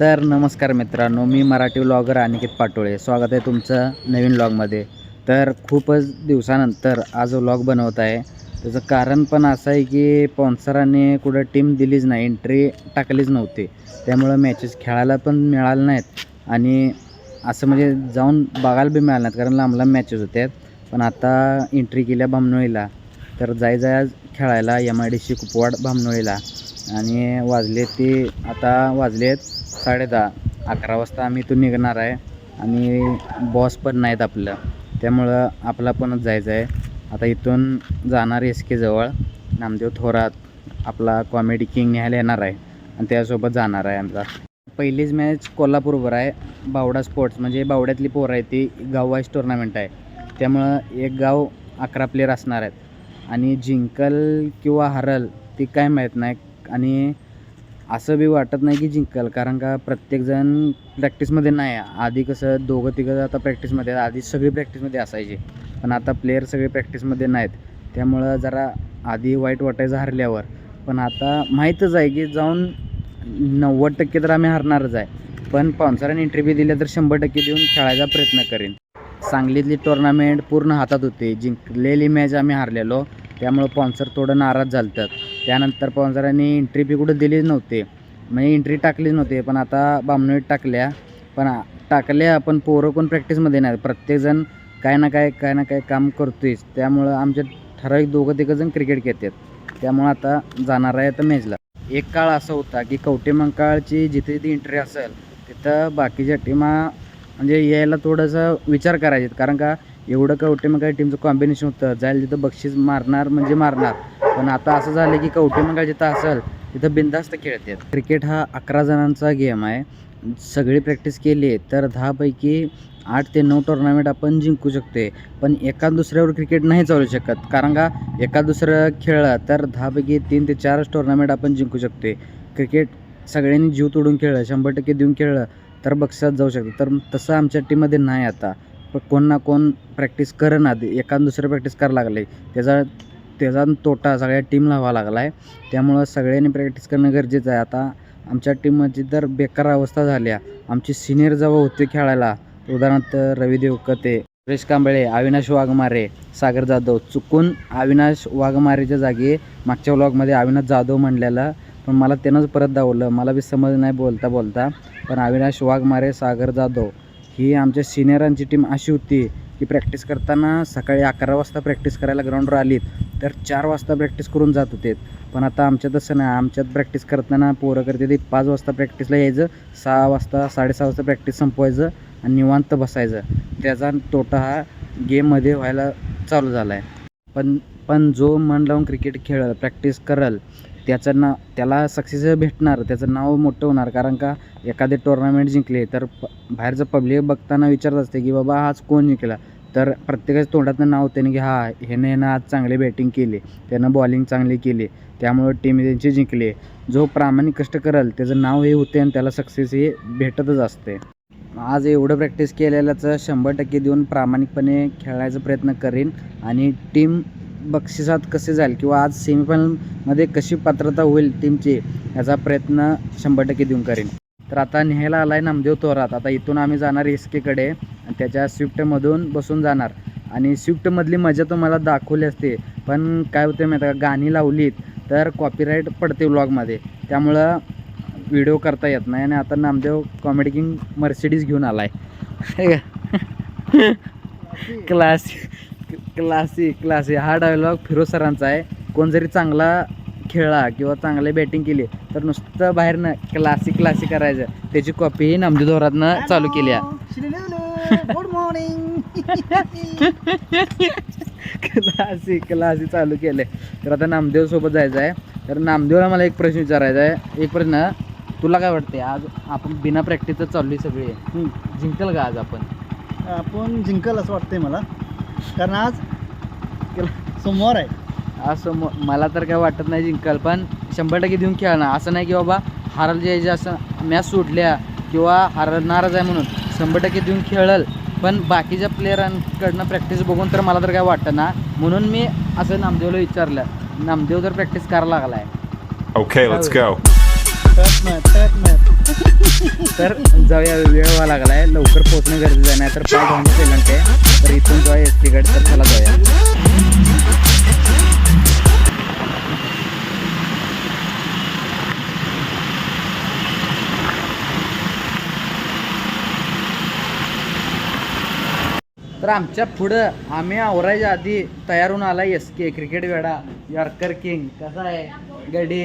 तर नमस्कार मित्रांनो, मी मराठी व्लॉगर अनिकेत पाटोळे. स्वागत आहे तुमचं नवीन व्लॉगमध्ये. तर खूपच दिवसानंतर आज व्लॉग बनवत आहे. त्याचं कारण पण असं आहे की स्पॉन्सरांनी कुठं टीम दिलीच नाही, एंट्री टाकलीच नव्हती. त्यामुळं मॅचेस खेळायला पण मिळालं नाहीत आणि असं म्हणजे जाऊन बघायला बी मिळालं नाहीत, कारण लांब लांब मॅचेस होत्या. पण आता एंट्री केल्या बामणोळीला, तर जाय खेळायला MIDC कुपवाड बामणोळीला. आणि वाजलेत 10:30. 11 वाजता आम्ही इथून निघणार आहे आणि बॉस पण नाहीत आपलं, त्यामुळं आपला आपणच जायचं आहे. आता इथून जाणार SK जवळ. नामदेव थोरात आपला कॉमेडी किंग न्यायला येणार आहे आणि त्यासोबत जाणार आहे. आमचा पहिलीच मॅच कोल्हापूरवर आहे. बावडा स्पोर्ट्स म्हणजे बावड्यातली पोरं आहे, ती गाववाईज टुर्नामेंट आहे. त्यामुळं एक गाव 11 प्लेयर असणार आहेत आणि जिंकल किंवा हरल ती काय माहीत नाही. आणि असं बी वाटत नाही की जिंकल, कारण का प्रत्येकजण प्रॅक्टिसमध्ये नाही. आधी कसं 2-3 आता प्रॅक्टिसमध्ये, आधी सगळी प्रॅक्टिसमध्ये असायची, पण आता प्लेयर सगळे प्रॅक्टिसमध्ये नाहीत. त्यामुळं जरा आधी वाईट वाटायचं हरल्यावर, पण आता माहीतच आहे की जाऊन 90% तर आम्ही हरणारच आहे. पण स्पॉन्सरांनी एंट्री दिल्या तर 100% देऊन खेळायचा प्रयत्न करेन. सांगलीतली टुर्नामेंट पूर्ण हातात होती, जिंकलेली मॅच आम्ही हरलेलो, त्यामुळं स्पॉन्सर थोडं नाराज झालतात. त्यानंतर स्पॉन्सरांनी एंट्री फी कुठं दिलीच नव्हते, म्हणजे एंट्री टाकलीच नव्हते. पण आता बामणोळीत टाकल्या पण पोरं कोण प्रॅक्टिसमध्ये नाही. प्रत्येकजण काय ना काय काम करतोयच. त्यामुळं आमच्या ठराविक 2-3 जण क्रिकेट खेळतात. त्यामुळं आता जाणार आहे आता मॅचला. एक काळ असा होता की कवटेमंकाळची जिथे ती एंट्री असेल तिथं बाकीच्या टीमा म्हणजे यायला थोडंसं विचार करायचे, कारण का एवढं कवटेमंकाळ टीमचं कॉम्बिनेशन होतं, जायला तिथं बक्षीस मारणार म्हणजे मारणार. पण आता असं झालं की कवटेमंकाळ जिथं असेल तिथं बिनधास्त खेळतात. क्रिकेट हा 11 जणांचा गेम आहे. सगळी प्रॅक्टिस केली तर 10 पैकी 8 ते 9 टुर्नामेंट आपण जिंकू शकते. पण एका दुसऱ्यावर क्रिकेट नाही चालू शकत, कारण का एका दुसरं खेळलं तर 10 पैकी 3 ते 4 टुर्नामेंट आपण जिंकू शकते. क्रिकेट सगळ्यांनी जीव तोडून खेळलं, 100% देऊन खेळलं तर बक्षात जाऊ शकतं. तर तसं आमच्या टीममध्ये नाही. आता पण कोण ना कोण प्रॅक्टिस करणं, आधी एका दुसरं प्रॅक्टिस करायला लागले, त्याचा तोटा सगळ्या टीमला व्हावा लागला आहे. त्यामुळं सगळ्यांनी प्रॅक्टिस करणं गरजेचं आहे. आता आमच्या टीमची तर बेकार अवस्था झाल्या. आमचे सिनियर जेव्हा होते खेळायला, उदाहरणार्थ रवी देवकते, सुरेश कांबळे, अविनाश वाघमारे, सागर जाधव, चुकून अविनाश वाघमारेच्या जागी मागच्या व्लॉगमध्ये अविनाश जाधव म्हणलेलं, पण मला त्यानंच परत दावलं. मला बी समज नाही बोलता. पण अविनाश वाघमारे, सागर जाधव ही आमच्या सिनियरांची टीम अशी होती की प्रॅक्टिस करताना सकाळी 11 वाजता प्रॅक्टिस करायला ग्राउंडवर आलीत तर 4 वाजता प्रॅक्टिस करून जात होते. पण आता आमच्यात तसं नाही. आमच्यात प्रॅक्टिस करताना पोरं करते ते 5 वाजता प्रॅक्टिसला यायचं, 6 वाजता 6:30 वाजता प्रॅक्टिस संपवायचं आणि निवांत बसायचं. त्याचा तोटा हा गेममध्ये व्हायला चालू झाला आहे. पण जो मन लावून क्रिकेट खेळेल, प्रॅक्टिस करेल, त्याला सक्सेस भेटणार, त्याचं नाव मोठं होणार. कारण का एखादे टुर्नामेंट जिंकले तर बाहेरचं पब्लिक बघताना विचारत असते की बाबा आज कोण जिंकला, तर प्रत्येकाच्या तोंडातनं नाव होते की ह्यानं आज चांगली बॅटिंग केली, त्यानं बॉलिंग चांगली केली, त्यामुळे टीम त्यांची जिंकली. जो प्रामाणिक कष्ट करेल त्याचं नाव हे होते आणि त्याला सक्सेस हे भेटतच असते. आज एवढं प्रॅक्टिस केलेल्याचं 100% देऊन प्रामाणिकपणे खेळायचा प्रयत्न करीन आणि टीम बक्षिसात कसे जाईल किंवा आज सेमीफायनलमध्ये कशी पात्रता होईल टीमची, याचा प्रयत्न 100% देऊन करीन. तर आता न्यायला आला आहे नामदेव थोरात. आता इथून आम्ही जाणार SKकडे आणि त्याच्या स्विफ्टमधून बसून जाणार. आणि स्विफ्टमधली मजा तुम्हाला दाखवली असते, पण काय होतं माहीत आहे का, गाणी लावलीत तर कॉपीराईट पडते व्लॉगमध्ये, त्यामुळं व्हिडिओ करता येत नाही. आणि आता नामदेव कॉमेडी किंग मर्सिडीज घेऊन आला आहे. क्लासिक हा डायलॉग फिरोज सरांचा आहे. कोण जरी चांगला खेळला किंवा चांगली बॅटिंग केली तर नुसतं बाहेरनं क्लासिक करायचं, त्याची कॉपी नामदेव थोरातनं चालू केली आहे. Good morning. क्लासिक चालू केलं. तर आता नामदेव सोबत जायचं आहे. तर नामदेवला मला एक प्रश्न विचारायचा आहे. एक प्रश्न, तुला काय वाटते आज आपण बिना प्रॅक्टिसचं चालली सगळी, जिंकल का आज आपण जिंकल असं वाटतंय मला, कारण आज सोमवार आहे. आज मला तर काय वाटत नाही जिंकल, पण 100% देऊन खेळणार. असं नाही की बाबा हारायला जायचे, असं मॅच सुटल्या किंवा हारणारच आहे म्हणून 100% देऊन खेळल. पण बाकीच्या प्लेयरांकडनं प्रॅक्टिस बघून तर मला तर काय वाटतं ना, म्हणून मी असं नामदेवला विचारलं. नामदेव तर प्रॅक्टिस करायला लागला आहे. Okay, let's go. Tack match तर जाऊया, वेळ व्हावा लागला आहे, लवकर पोहोचणं गरजेचं आहे, नाही तर 5 घंटे पेलंट आहे. तर इथून जाऊया एस टीकडे. तर चला जाऊया. तर आमच्या पुढं आम्ही आवरायच्या आधी तयार होऊन आला एस के क्रिकेट वेडा यॉर्कर किंग. कसा आहे गडी?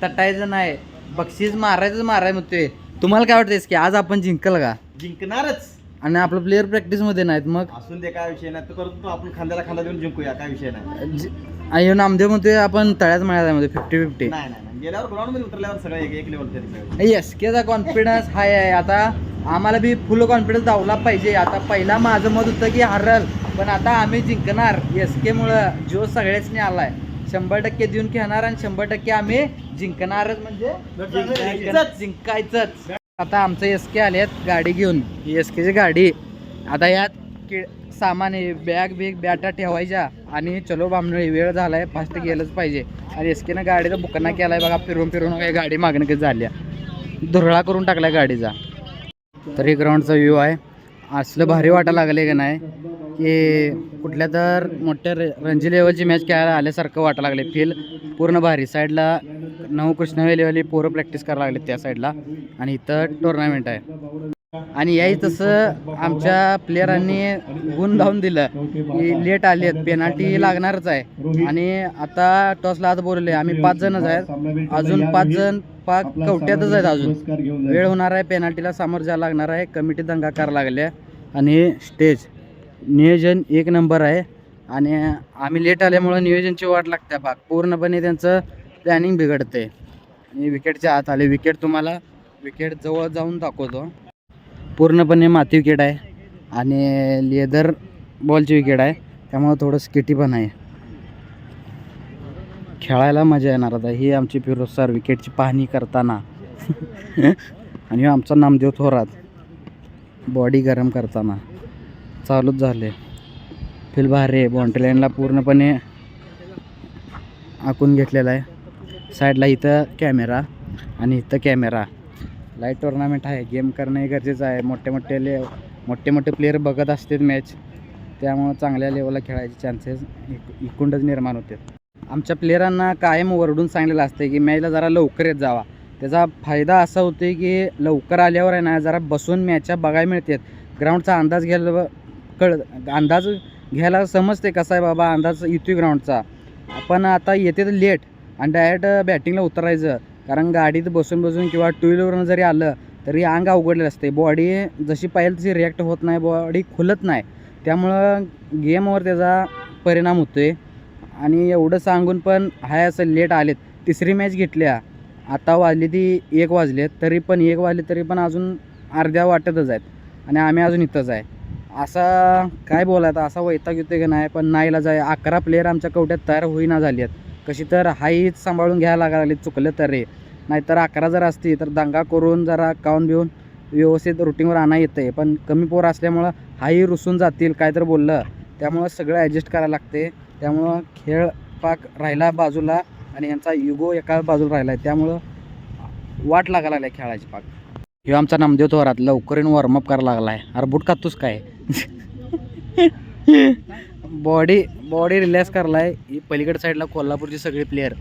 तटायचं नाही, बक्षीस मारायचं म्हणतोय. तुम्हाला काय वाटतं एस के आज आपण जिंकल का? जिंकणारच. आणि आपलं प्लेअर प्रॅक्टिसमध्ये नाहीत मग असून ते काय विषय नाही, परंतु आपण खांद्याला खांदा देऊन जिंकूया, काय विषय नाही. अयो नामदेव म्हणतोय आपण तळ्यात मिळाल्यामध्ये 50-50. नाही नाही, गेल्यावर ग्राउंड मध्ये उतरल्यावर सगळं एक लेवल. एस केचा कॉन्फिडन्स हाय आहे. आता आम्हाला बी फुल कॉन्फिडन्स दावला पाहिजे. आता पहिला माझं मत होतं की हरल, पण आता आम्ही जिंकणार. एस केमुळं जो सगळ्याचनी आलाय 100% देऊन खेळणार आणि 100% आम्ही जिंकणारच. म्हणजे जिंकायचंच. आता आमचं एस के आलेत गाडी घेऊन, एस केची गाडी. आता यात सामान आहे, बॅग बॅटा ठेवायच्या आणि चलो बामनळी, वेळ झालाय, फास्ट गेलंच पाहिजे. आणि एस केनं गाडीचा बुकना केलाय बघा, फिरून काही गाडी मागणं कधी झाल्या, धुरळा करून टाकलाय गाडीचा. तर हे ग्राउंडचा व्ह्यू आहे. असलं भारी वाटायला लागले का नाही की कुठल्या तर मोठ्या रणजी लेवलची मॅच खेळायला आल्यासारखं वाटायला लागले. फील पूर्ण भारी. साईडला कृष्णवेलीवाली पोरं प्रॅक्टिस करायला लागले त्या साईडला, आणि इथं टुर्नामेंट आहे. आणि याही तसं आमच्या प्लेयरांनी गुण लावून दिलं की लेट आले, पेनाल्टी लागणारच आहे. आणि आता टॉसला आता बोलले आम्ही 5 जणच आहेत, अजून 5 जण पाक कवट्यातच आहेत. अजून वेळ होणार आहे, पेनाल्टीला सामोरं जायला लागणार आहे. कमिटी दंगा करायला लागल्या. आणि स्टेज नियोजन 1 नंबर आहे. आणि आम्ही लेट आल्यामुळं नियोजनची वाट लागते पाक, पूर्णपणे त्यांचं प्लॅनिंग बिघडते. आणि विकेटच्या आत आले. विकेट जवळ जाऊन दाखवतो. पूर्णपणे माती विकेट आहे आणि लेदर बॉलची विकेट आहे, त्यामुळं थोडं स्किटी पण आहे. खेळायला मजा येणार. आता ही आमची फिरोज सर विकेटची पाहणी करताना आणि आमचा नामदेव थोरात बॉडी गरम करताना चालूच झाले. फील भारी आहे. बाउंड्री लाईनला पूर्णपणे आखून घेतलेला आहे. साईडला इथं कॅमेरा आणि इथं कॅमेरा. लाईट टुर्नामेंट आहे, गेम करणं हे गरजेचं आहे. मोठे प्लेयर बघत असतात मॅच, त्यामुळं चांगल्या लेवलला खेळायचे चान्सेस इकडूनच निर्माण होते. आमच्या प्लेयरांना कायम वरडून सांगलेलं असते की मॅचला जरा लवकर येत जावा. त्याचा फायदा असा होतो की लवकर आल्यावर आहे ना जरा बसून मॅचच्या बघायला मिळतात. ग्राउंडचा अंदाज घ्यायला समजते कसा आहे बाबा, अंदाज येतोय ग्राउंडचा. आपण आता येते तर लेट आणि डायरेक्ट बॅटिंगला उतरायचं, कारण गाडीत बसून किंवा टू व्हीलरवरून जरी आलं तरी अंग अवघडलेलं असते. बॉडी जशी पाहिजे तशी रिॲक्ट होत नाही, बॉडी खुलत नाही, त्यामुळं गेमवर त्याचा परिणाम होतो आहे. आणि एवढं सांगून पण हाय असं लेट आलेत. 3री मॅच घेतल्या, आता वाजली ती 1 वाजलेत, तरी पण अजून अर्ध्या वाटतच आहेत आणि आम्ही अजून इथंच आहे. असा काय बोलायचं, असा वैताग येतो की नाही, पण नाहीला जाय. 11 प्लेयर आमच्या कवट्यात तयार होईना झाली आहेत. कशी तर हाईच सांभाळून घ्यायला लागले, चुकलं तर रे. नाहीतर 11 जर असती तर दंगा करून जरा काऊन बिऊन व्यवस्थित रुटीनवर आणा येतं आहे. पण कमी पोर असल्यामुळं हाही रुसून जातील काय तर बोललं, त्यामुळं सगळं ॲडजस्ट करायला लागते. त्यामुळं खेळ पाक राहिला बाजूला आणि यांचा युगो एका बाजूला राहिला आहे, त्यामुळं वाट लागायला लागली खेळायची पाक. ह्यो आमचा नामदेव थोरात लवकर येऊन वॉर्मअप करायला लागला आहे. अरे बूट खातोस काय? बॉडी रिलॅक्स करायला आहे. ही पलीकडच्या साईडला कोल्हापूरची सगळे प्लेयर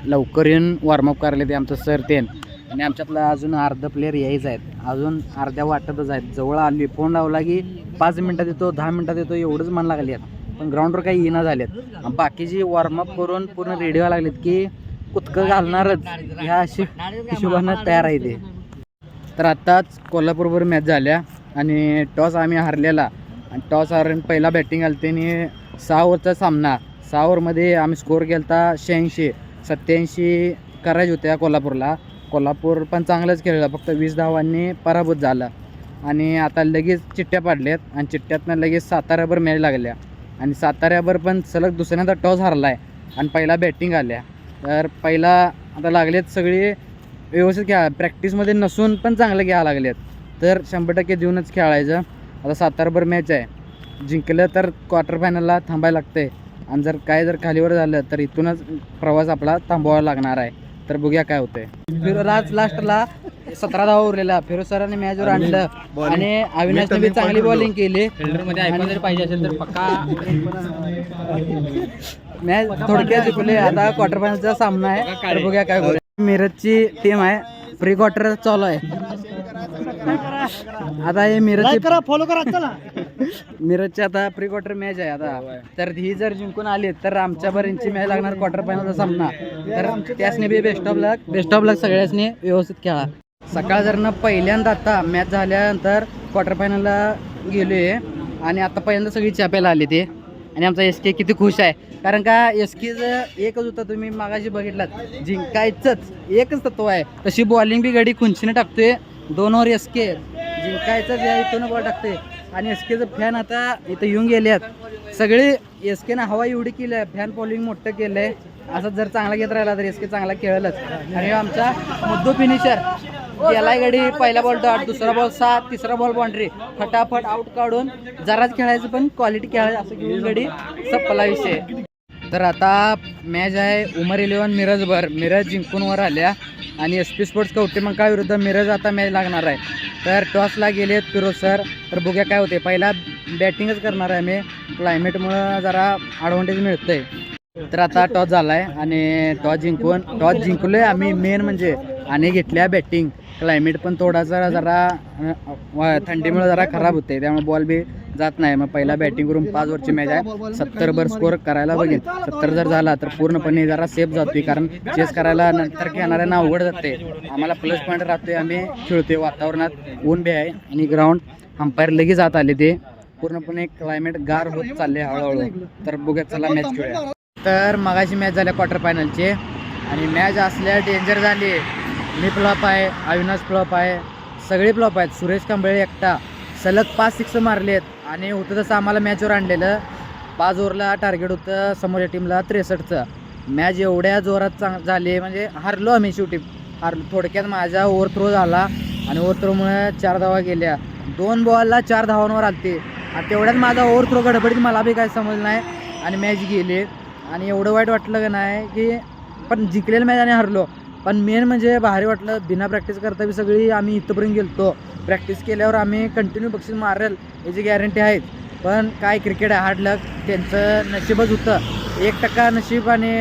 लवकर येऊन वॉर्मअप करायला ते आमचं सर तेन. आणि आमच्यातला अजून अर्धा प्लेयर यायच आहेत, अजून अर्ध्या वाटतच आहेत. जवळ आली, फोन लावला की 5 मिनटात येतो, 10 मिनटात येतो, एवढंच मन लागली आहेत. पण ग्राउंडवर काही येणं झालेत. बाकीची वॉर्मअप करून पूर्ण रेडी व्हायला लागलेत की कुतकं घालणारच ह्या हिशोबानं तयार आहे ते. तर आत्ताच कोल्हापूरवर मॅच झाल्या आणि टॉस आम्ही हारलेला, आणि टॉस हारून पहिला बॅटिंग आली त्यांनी 6 ओव्हरचा सामना. 6 ओव्हरमध्ये आम्ही स्कोअर केला 87 करायचे होत्या कोल्हापूरला. कोल्हापूर पण चांगलंच खेळलं, फक्त 20 धावांनी पराभूत झाला. आणि आता लगेच चिठ्ठ्या पाडल्यात आणि चिठ्ठ्यातनं लगेच साताऱ्यावर मॅच लागल्या आणि साताऱ्यावर पण सलग दुसऱ्यांदा टॉस हारला आहे आणि पहिला बॅटिंग आल्या. तर पहिला आता लागलेत सगळे व्यवस्थित खेळा, प्रॅक्टिसमध्ये नसून पण चांगलं घ्यायला लागलेत. तर 100% देऊनच खेळायचं. आता साताराभर मॅच आहे, जिंकलं तर क्वार्टर फायनलला थांबायला लागतंय आणि जर खालीवर झालं तर इथूनच प्रवास आपला थांबवावा लागणार आहे. तर बघूया काय होतंय. फिर लास्टला 17 धावा उरलेला. फिरोज सरांनी मॅचवर आणलं आणि अविनाशने बी चांगली बॉलिंग केली. फिल्डरमध्ये आयपॉन जर पाहिजे असेल तर पक्का मॅच थोडक्यात जिंकले. आता क्वार्टर फायनलचा सामना आहे, तर बघूया काय होईल. मिरजची टीम आहे, प्री क्वार्टर चालू आहे. आता हे मिरजची फॉलो करा चला. मिरजची आता प्री क्वार्टर मॅच आहे. आता तर ही जर जिंकून आली तर आमच्या बरेंची मॅच लागणार क्वार्टर फायनलचा सामना. तर त्यासने बी बेस्ट ऑफ लक सगळ्यासनी व्यवस्थित खेळा. सकाळ जर न पहिल्यांदा आता मॅच झाल्यानंतर क्वार्टर फायनलला गेलोय आणि आता पहिल्यांदा सगळी चाप्याला आली ते. आणि आमचा एस के किती खुश आहे, कारण का एस के एकच होता, तुम्ही मागाशी बघितलात, जिंकायचंच एकच तत्व आहे. तशी बॉलिंग बी गडी खुंचीने टाकतोय. 2 ओव्हर एस के जिंकायचंच या इथून बॉल टाकते. आणि एस केचं फॅन आता इथं येऊन गेल्यात सगळे. एस केनं हवा एवढी केली आहे, फॅन फॉलोइंग मोठं केलं आहे. असं जर चांगला घेत राहिला तर एस के चांगला खेळलंच. आणि आमचा मुद्दू फिनिशर गेलाय गडी. पहिला बॉल डॉट, दुसरा बॉल 7, तिसरा बॉल बाउंड्री, फटाफट आउट काढून जराच खेळायचं पण क्वालिटी खेळायचं असं घेऊन गडी संपला विषय. तर आता मॅच आहे उमर 11 मिरजवर. मिरज जिंकून वर आल्या आणि एस पी स्पोर्ट्स कवटेमंका विरुद्ध मिरज आता मॅच लागणार आहे. तर टॉसला गेलेत फिरोज सर. तर बघूया काय होते. पहिला बॅटिंगच करणार आहे मी, क्लायमेटमुळं जरा ॲडव्हान्टेज मिळतंय. तर आता टॉस झाला आहे आणि टॉस जिंकलो आहे आम्ही मेन म्हणजे. आणि घेतल्या बॅटिंग. क्लायमेट पण थोडासा जरा थंडीमुळे जरा खराब होते, त्यामुळे बॉल बी जात नाही. मग पहिला बॅटिंग करून 5 ओव्हरची मॅच आहे. 70 वर स्कोअर करायला बघेन. 70 जर झाला तर पूर्णपणे जरा सेफ जातोय, कारण चेस करायला नंतर खेळणाऱ्यांना अवघड जाते. आम्हाला प्लस पॉईंट राहतोय, आम्ही खेळतोय. वातावरणात ऊन बी आहे आणि ग्राउंड अंपायर लगेच जात आले. ते पूर्णपणे क्लायमेट गार होत चालले हळूहळू. तर बघूया, चला मॅच खेळूया. तर मगाशी मॅच झाल्या क्वार्टर फायनलचे आणि मॅच असल्या डेंजर झाली. मी फ्लॉप आहे, अविनाश फ्लॉप आहे, सगळे फ्लॉप आहेत. सुरेश कांबळे एकटा सलग 5 सिक्स मारलेत. आणि होतं तसं आम्हाला मॅचवर आणलेलं. 5 ओव्हरला टार्गेट होतं समोरच्या टीमला 63चं. मॅच एवढ्या जोरात झाली म्हणजे हारलो आम्ही. शेवटी हारलो. थोडक्यात माझा ओव्हर थ्रो झाला आणि ओव्हर थ्रोमुळे 4 धावा गेल्या. 2 बॉलला 4 धावांवर आलते. आणि तेवढ्यात माझा ओव्हर थ्रो गडबडीत मला बी काय समजलं नाही आणि मॅच गेली. आणि एवढं वाईट वाटलं का नाही की, पण जिंकलेलं मॅच आणि हरलो. पण मेन म्हणजे भारी वाटलं. बिना प्रॅक्टिस करता बी सगळी आम्ही इथंपर्यंत गेलतो. प्रॅक्टिस केल्यावर आम्ही कंटिन्यू बक्षीस मारेल याची गॅरंटी आहेत. पण काय क्रिकेट आहे, हार्ड लक. त्यांचं नशीबच होतं. 1% नशीब आणि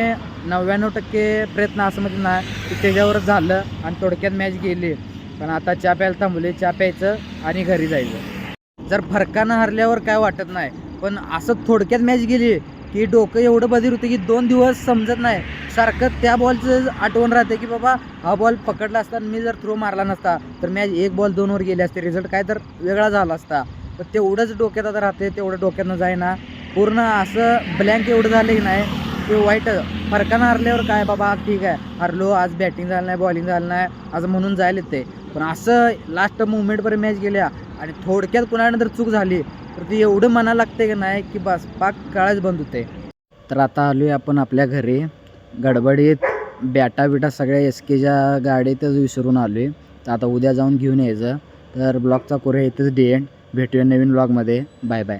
99% प्रयत्न असं म्हणजे नाही की त्याच्यावरच झालं. आणि थोडक्यात मॅच गेली. पण आता चहा प्यायला थांबले, चहा प्यायचं आणि घरी जायचं. जर फरकानं हरल्यावर काय वाटत नाही, पण असं थोडक्यात मॅच गेली की डोकं एवढं बधीर होतं की 2 दिवस समजत नाही. सारखं त्या बॉलचं आठवण राहते की बाबा हा बॉल पकडला असता, मी जर थ्रो मारला नसता तर मॅच 1 बॉल 2 वर गेली असते, रिझल्ट काय तर वेगळा झाला असता. तर तेवढंच डोक्यात आता राहते, तेवढं डोक्यातनं जाईना. पूर्ण असं ब्लँक एवढं झालं की नाही ते वाईट. फरकानं हरल्यावर काय बाबा ठीक आहे, हरलो, आज बॅटिंग झालं नाही, बॉलिंग झालं नाही असं म्हणून जायला येते. पण असं लास्ट मुवमेंटपर्यंत मॅच गेल्या आणि थोडक्यात कुणानंतर चूक झाली तर ती एवढं मनाला लागते की नाही की बस पाक काळच बंद होते. तर आता आलो आहे आपण आपल्या घरी. गडबडीत बॅटा सगळ्या एस केच्या गाडीतच विसरून आलो आहे. तर आता उद्या जाऊन घेऊन यायचं. तर ब्लॉगचा कोरे इथंच एंड. भेटूया नवीन ब्लॉगमध्ये. Bye bye.